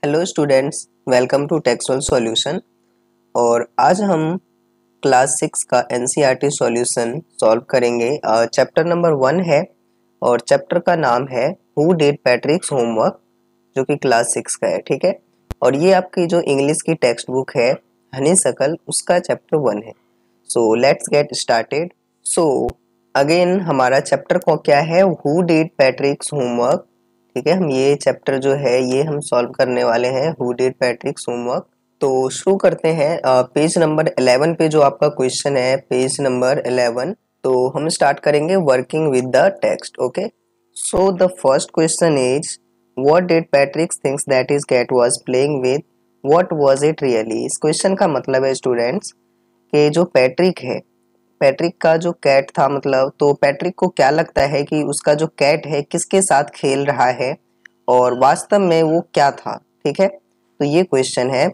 Hello students, welcome to textual solution. और आज हम क्लास 6 का एनसीईआरटी सॉल्यूशन सॉल्व करेंगे। चैप्टर नंबर 1 है और चैप्टर का नाम है हु डिड पैट्रिक्स होमवर्क, जो कि क्लास 6 का है। ठीक है, और ये आपकी जो इंग्लिश की टेक्स्ट बुक है हनीसकल, उसका चैप्टर 1 है। So let's get started. So again हमारा चैप्टर को क्या है, हु डिड पैट्रिक्स होमवर्क। ठीक है, हम ये चैप्टर जो है ये हम सॉल्व करने वाले हैं, हु डिड पैट्रिक्स होमवर्क। तो शुरू करते हैं। पेज नंबर 11 पे जो आपका क्वेश्चन है, पेज नंबर 11। तो हम स्टार्ट करेंगे working with the text. Okay, so the first question is what did Patrick thinks that his cat was playing with, what was it really. इस क्वेश्चन का मतलब है स्टूडेंट्स कि जो पैट्रिक है, पैट्रिक का जो कैट था, मतलब तो पैट्रिक को क्या लगता है कि उसका जो कैट है किसके साथ खेल रहा है और वास्तव में वो क्या था। ठीक है, तो ये क्वेश्चन है।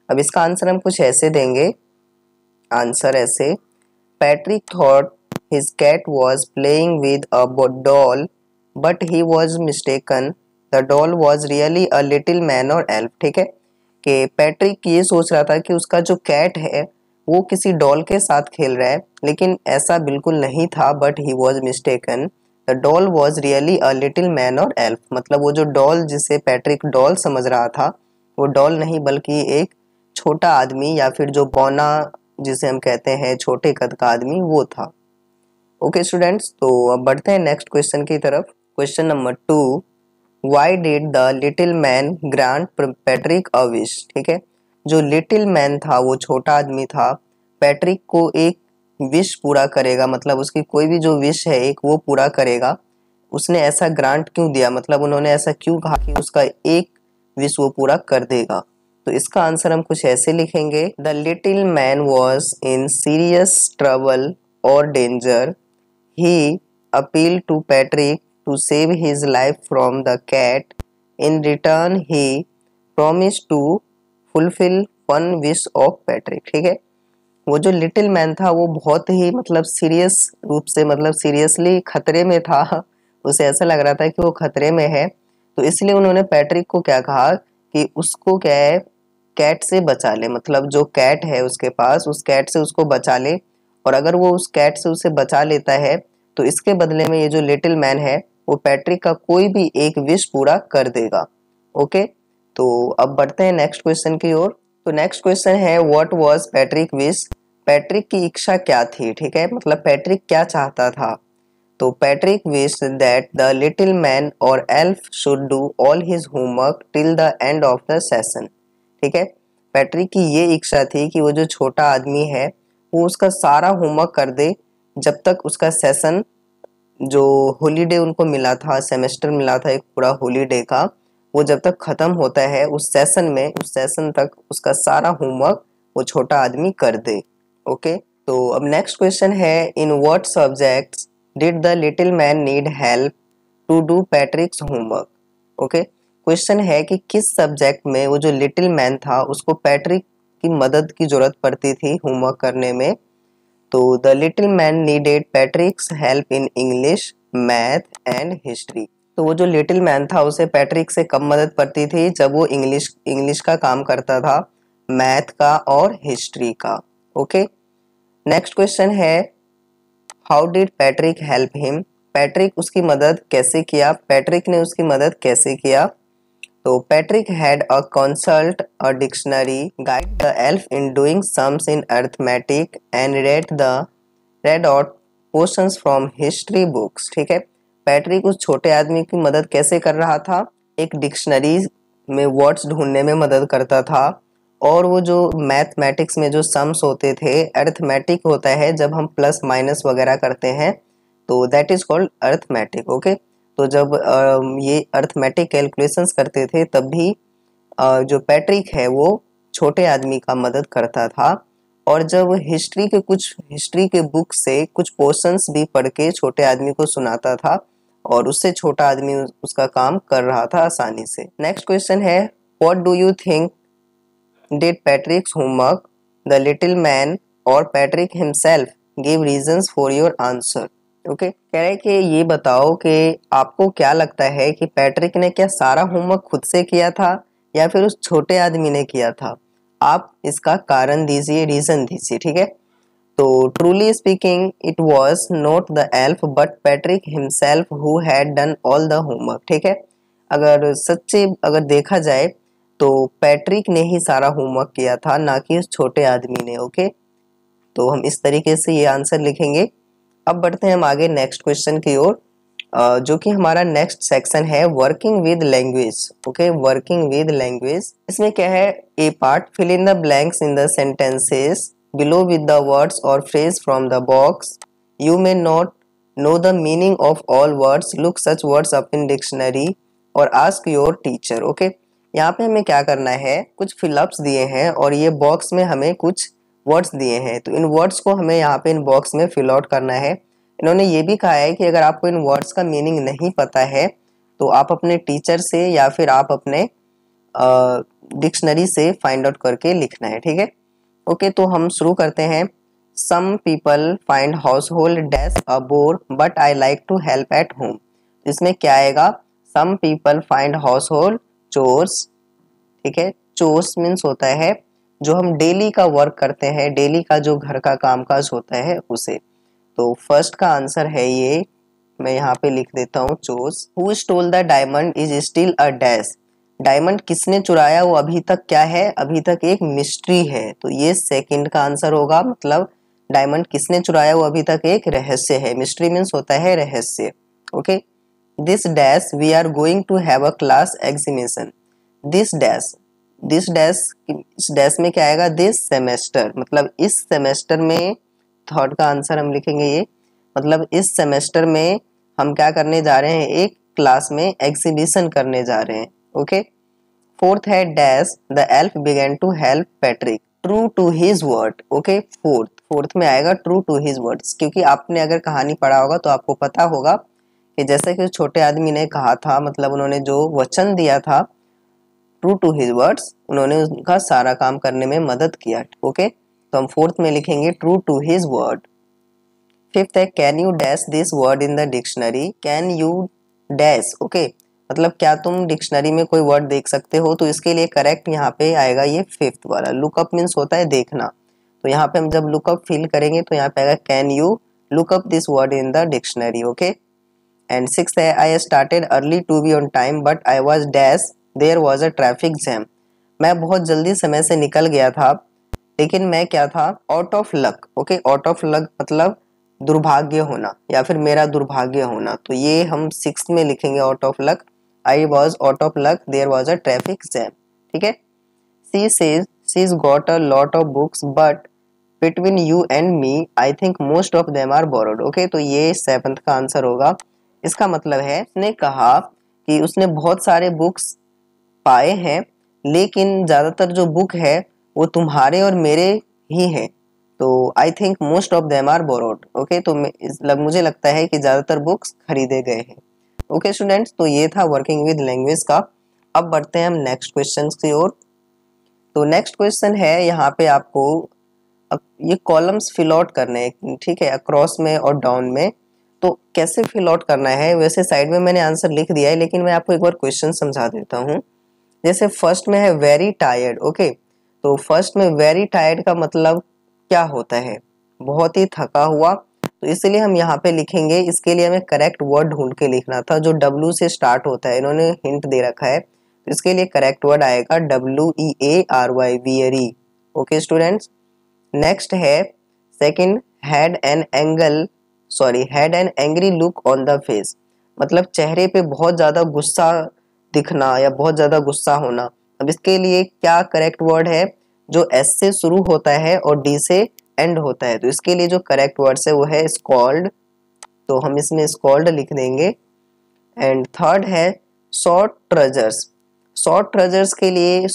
अब इसका आंसर हम कुछ ऐसे देंगे। आंसर ऐसे, Patrick thought his cat was playing with a doll but he was mistaken, the doll was really a little man और एल्फ। ठीक है, कि पैट्रिक ये सोच रहा था कि उसका जो कैट है वो किसी डॉल के साथ खेल रहा है, लेकिन ऐसा बिल्कुल नहीं था। But he was mistaken, the doll was really a little man और एल्फ। मतलब वो जो डॉल जिसे पैट्रिक डॉल समझ रहा था, वो डॉल नहीं बल्कि एक छोटा आदमी या फिर जो बौना जिसे हम कहते हैं छोटे कद का आदमी, वो था। ओके स्टूडेंट्स, तो अब बढ़ते हैं नेक्स्ट क्वेश्चन की तरफ। Question number 2, why did the little man grant Patrick a wish. ठीक है, जो लिटिल मैन था, वो छोटा आदमी था, पैट्रिक को एक विश पूरा करेगा, मतलब उसकी कोई भी जो विश है एक वो पूरा करेगा। उसने ऐसा ग्रांट क्यों दिया, मतलब उन्होंने ऐसा क्यों कहा कि उसका एक विश वो पूरा कर देगा। तो इसका आंसर हम कुछ ऐसे लिखेंगे, the little man was in serious trouble और danger, he appealed to Patrick to save his life from the cat. In return, he promised to fulfill one wish of Patrick. ठीक है, वो जो लिटिल मैन था वो बहुत ही मतलब serious रूप से, मतलब सीरियसली खतरे में था। उसे ऐसा लग रहा था कि वो खतरे में है, तो इसलिए उन्होंने पैट्रिक को क्या कहा कि उसको क्या है, कैट से बचा ले। मतलब जो कैट है उसके पास, उस कैट से उसको बचा ले, और अगर वो उस कैट से उसे बचा लेता है तो इसके बदले में ये जो लिटिल मैन है वो पैट्रिक का कोई भी एक विश पूरा कर देगा। ओके, तो अब बढ़ते हैं नेक्स्ट क्वेश्चन की ओर। तो नेक्स्ट क्वेश्चन है what was Patrick wish. Patrick की इच्छा क्या थी। ठीक है, मतलब पैट्रिक क्या चाहता था। तो Patrick wish that the little man और elf should do all his homework till the end of the session. ठीक है, पैट्रिक की ये इच्छा थी कि वो जो छोटा आदमी है वो उसका सारा होमवर्क कर दे जब तक उसका सेशन, जो हॉलीडे उनको मिला था, सेमेस्टर मिला था एक पूरा हॉलीडे का, वो जब तक खत्म होता है उस सेशन में, उस सेशन तक उसका सारा होमवर्क वो छोटा आदमी कर दे। ओके, तो अब नेक्स्ट क्वेश्चन है in what subjects did the little man need help to do Patrick's homework. Okay, question है कि किस सब्जेक्ट में वो जो लिटिल मैन था उसको पैट्रिक की मदद की जरूरत पड़ती थी होमवर्क करने में। तो the little man needed पैट्रिक्स help in English, math and history. तो वो जो लिटिल मैन था उसे पैट्रिक से कब मदद पड़ती थी, जब वो इंग्लिश का काम करता था, मैथ का और हिस्ट्री का। ओके, नेक्स्ट क्वेश्चन है how did Patrick help him. Patrick उसकी मदद कैसे किया, पैट्रिक ने उसकी मदद कैसे किया। तो Patrick had a consult a dictionary, guide the elf in doing sums in arithmetic and red out portions from history books. ठीक है, पैट्रिक उस छोटे आदमी की मदद कैसे कर रहा था, एक डिक्शनरी में वर्ड्स ढूंढने में मदद करता था, और वो जो मैथमेटिक्स में जो सम्स होते थे, अरिथमेटिक होता है जब हम प्लस माइनस वगैरह करते हैं, तो that is called arithmetic. Okay, तो जब ये अरिथमेटिक कैलकुलेशंस करते थे तब भी जो पैट्रिक है वो छोटे आदमी का मदद करता था, और जब हिस्ट्री के बुक से कुछ पोर्शंस भी पढ़ के छोटे आदमी को सुनाता था, और उससे छोटा आदमी उसका काम कर रहा था आसानी से। नेक्स्ट क्वेश्चन है what do you think did Patrick's homework, the little man और Patrick himself give reasons for your answer. Okay, कह रहे कि ये बताओ कि आपको क्या लगता है कि पैट्रिक ने क्या सारा होमवर्क खुद से किया था या फिर उस छोटे आदमी ने किया था? आप इसका कारण दीजिए, रीजन दीजिए, ठीक है। तो truly speaking it was not the elf but Patrick himself who had done all the homework, ठीक है। अगर देखा जाए तो पैट्रिक ने ही सारा होमवर्क किया था, ना कि उस छोटे आदमी ने। ओके, तो हम इस तरीके से ये आंसर लिखेंगे। अब बढ़ते हैं हम आगे नेक्स्ट क्वेश्चन की ओर, जो कि हमारा नेक्स्ट सेक्शन है working with language. Okay, working with language, इसमें क्या है? A part, fill in the blanks in the sentences below with the words or phrase from the box. You may not know the meaning of all words. Look such words up in dictionary or ask your teacher. Okay, यहाँ पे हमें क्या करना है? कुछ fill-ups दिए हैं और ये बॉक्स में हमें कुछ वर्ड्स दिए हैं, तो इन वर्ड्स को हमें यहाँ पे इन बॉक्स में फिल आउट करना है। इन्होंने ये भी कहा है कि अगर आपको इन वर्ड्स का मीनिंग नहीं पता है तो आप अपने टीचर से या फिर आप अपने डिक्शनरी से फाइंड आउट करके लिखना है, ठीक है। ओके, तो हम शुरू करते हैं। Some people find household dash a bore but I like to help at home. इसमें क्या आएगा? Some people find household chores, ठीक है। चोर्स मीन्स होता है जो हम डेली का वर्क करते हैं, डेली का जो घर का कामकाज होता है उसे। तो फर्स्ट का आंसर है ये, मैं यहाँ पे लिख देता हूँ chores. Who stole the diamond is still a dash. Diamond किसने चुराया वो अभी तक क्या है? अभी तक एक मिस्ट्री है, तो ये सेकंड का आंसर होगा। मतलब डायमंड किसने चुराया वो अभी तक एक रहस्य है। मिस्ट्री मीन्स होता है रहस्य। Okay, this dash we are going to have a class exhibition. This dash, this dash, इस डैश में क्या आएगा? दिस सेमेस्टर, मतलब इस सेमेस्टर में। थर्ड का आंसर हम लिखेंगे ये, मतलब इस सेमेस्टर में हम क्या करने जा रहे हैं? एक क्लास में एग्जीबिशन करने जा रहे हैं। ओके, फोर्थ है dash the elf began to help Patrick true to his word. Okay, fourth में आएगा ट्रू टू हिज वर्ड्स, क्योंकि आपने अगर कहानी पढ़ा होगा तो आपको पता होगा कि जैसे कि छोटे आदमी ने कहा था, मतलब उन्होंने जो वचन दिया था ट्रू टू हिज वर्ड्स, उन्होंने उनका सारा काम करने में मदद किया। ओके, तो हम फोर्थ में लिखेंगे true to his word. Fifth है can you dash this word in the dictionary. Can you dash, okay, मतलब क्या तुम डिक्शनरी में कोई वर्ड देख सकते हो? तो इसके लिए करेक्ट यहाँ पे आएगा ये फिफ्थ वाला। लुकअप मीन्स होता है देखना, तो यहाँ पे हम जब लुकअप फिल करेंगे तो यहाँ पे आएगा can you look up this word in the dictionary. Okay, and sixth है I started early to be on time but I was dash there was a traffic jam. मैं बहुत जल्दी समय से निकल गया था लेकिन मैं क्या था? Out of luck. Okay, out of luck मतलब दुर्भाग्य होना या फिर मेरा दुर्भाग्य होना, तो ये हम सिक्स्थ में लिखेंगे out of luck. I was out of luck there was a traffic jam, ठीक है। She says she's got a lot of books but between you and me I think most of them are borrowed. Okay, तो ये seventh का answer होगा। इसका मतलब है उसने कहा कि उसने बहुत सारे बुक्स पाए हैं लेकिन ज्यादातर जो बुक है वो तुम्हारे और मेरे ही है, तो I think most of them are borrowed. Okay, तो मुझे लगता है कि ज्यादातर बुक्स खरीदे गए हैं। ओके स्टूडेंट्स, तो ये था वर्किंग विद लैंग्वेज का। अब बढ़ते हैं हम नेक्स्ट क्वेश्चन की ओर। तो नेक्स्ट क्वेश्चन है, यहाँ पे आपको ये कॉलम्स फिल आउट करने हैं, ठीक है, अक्रॉस में और डाउन में। तो कैसे फिल आउट करना है? वैसे साइड में मैंने आंसर लिख दिया है लेकिन मैं आपको एक बार क्वेश्चन समझा देता हूँ। जैसे फर्स्ट में है वेरी टायर्ड। ओके, तो फर्स्ट में वेरी टायर्ड का मतलब क्या होता है? बहुत ही थका हुआ, तो इसलिए हम यहाँ पे लिखेंगे। इसके लिए हमें करेक्ट वर्ड ढूंढ के लिखना था जो W से स्टार्ट होता है, इन्होंने हिंट दे रखा है, तो इसके लिए करेक्ट वर्ड आएगा WEARY, weary. Okay students, next है second had an angry look on the face, मतलब चेहरे पे बहुत ज्यादा गुस्सा दिखना या बहुत ज्यादा गुस्सा होना। अब इसके लिए क्या करेक्ट वर्ड है? जो S से शुरू होता है और D से एंड होता है, तो इसके लिए जो करेक्ट वर्ड है वो है स्कॉल्ड, तो हम इसमें स्कॉल्ड लिख देंगे। एंड थर्ड है शॉर्ट ट्रेजर्स। शॉर्ट ट्रेजर्स के लिए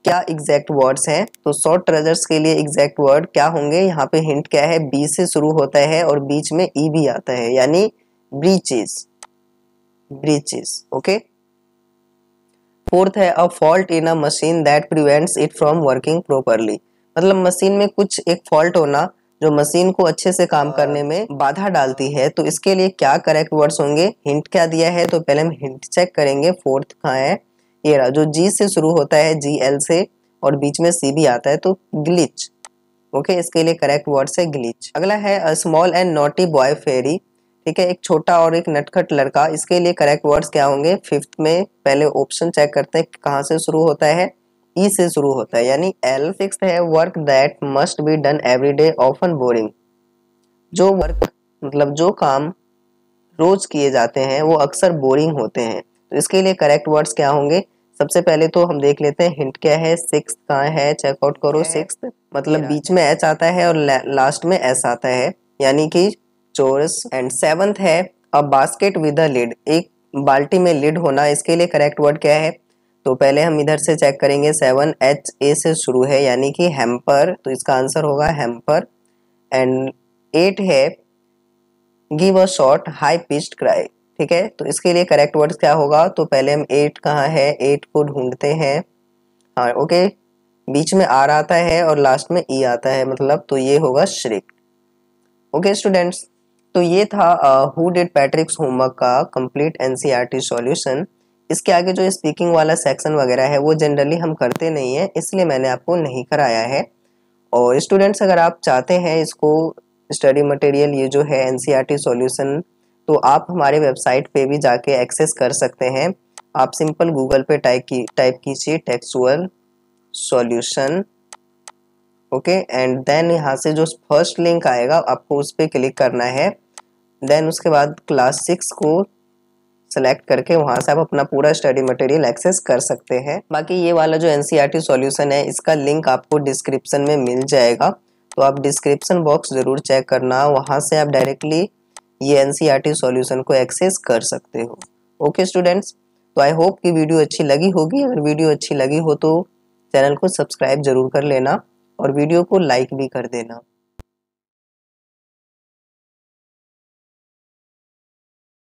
क्या एग्जैक्ट वर्ड्स हैं? तो शॉर्ट ट्रेजर्स के लिए एग्जैक्ट वर्ड क्या होंगे? यहाँ पे हिंट क्या है? बी से शुरू होता है और बीच में ई भी आता है, यानी ब्रीचेस, ब्रीचेस। ओके, फोर्थ है a fault in a machine that prevents it from working properly, मतलब मशीन में कुछ एक फॉल्ट होना जो मशीन को अच्छे से काम करने में बाधा डालती है, तो इसके लिए क्या करेक्ट वर्ड्स होंगे? हिंट क्या दिया है? तो पहले हम हिंट चेक करेंगे। फोर्थ कहाँ है? ये रहा, जो जी से शुरू होता है, GL से, और बीच में सी भी आता है, तो ग्लिच। ओके, इसके लिए करेक्ट वर्ड्स है ग्लिच। अगला है a small and naughty boy fairy, ठीक है, एक छोटा और एक नटखट लड़का। इसके लिए करेक्ट वर्ड्स क्या होंगे? फिफ्थ में पहले ऑप्शन चेक करते हैं कहाँ से शुरू होता है, ई से शुरू होता है, यानी एल। सिक्स्थ है work that must be done every day often boring, जो वर्क मतलब जो काम रोज किए जाते हैं वो अक्सर बोरिंग होते हैं। तो इसके लिए करेक्ट वर्ड्स क्या होंगे? सबसे पहले तो हम देख लेते हैं हिंट क्या है, सिक्स कहाँ है, चेकआउट करो। सिक्स मतलब बीच में एच आता है और लास्ट में एस आता है, यानी कि चोरस। एंड सेवंथ है a basket with a lid, एक बाल्टी में लिड होना। इसके लिए करेक्ट वर्ड क्या है? तो पहले हम इधर से चेक करेंगे, 7 HA से शुरू है, यानी कि हैम्पर, तो इसका आंसर होगा हैम्पर। एंड 8 है give a short high pitched cry, ठीक है, तो इसके लिए करेक्ट वर्ड्स क्या होगा? तो पहले हम 8 कहाँ है, 8 को ढूंढते हैं। हाँ ओके, बीच में आर आता है और लास्ट में ई आता है, मतलब तो ये होगा श्रिक। ओके स्टूडेंट्स, तो ये था हु डिड पैट्रिक्स होमवर्क का कंप्लीट एनसीईआरटी सॉल्यूशन। इसके आगे जो स्पीकिंग वाला सेक्शन वगैरह है वो जनरली हम करते नहीं है, इसलिए मैंने आपको नहीं कराया है। और स्टूडेंट्स अगर आप चाहते हैं इसको स्टडी मटेरियल ये जो है एनसीईआरटी सॉल्यूशन, तो आप हमारे वेबसाइट पे भी जाके एक्सेस कर सकते हैं। आप सिंपल गूगल पे टाइप कीजिए textual solution, okay, and then यहाँ से जो फर्स्ट लिंक आएगा आपको उस पर क्लिक करना है। देन उसके बाद क्लास 6 को सेलेक्ट करके वहाँ से आप अपना पूरा स्टडी मटेरियल एक्सेस कर सकते हैं। बाकी ये वाला जो एनसीईआरटी सॉल्यूशन है इसका लिंक आपको डिस्क्रिप्शन में मिल जाएगा, तो आप डिस्क्रिप्शन बॉक्स ज़रूर चेक करना, वहाँ से आप डायरेक्टली ये एनसीईआरटी सॉल्यूशन को एक्सेस कर सकते हो। ओके स्टूडेंट्स, तो आई होप कि वीडियो अच्छी लगी होगी। अगर वीडियो अच्छी लगी हो तो चैनल को सब्सक्राइब जरूर कर लेना और वीडियो को लाइक भी कर देना।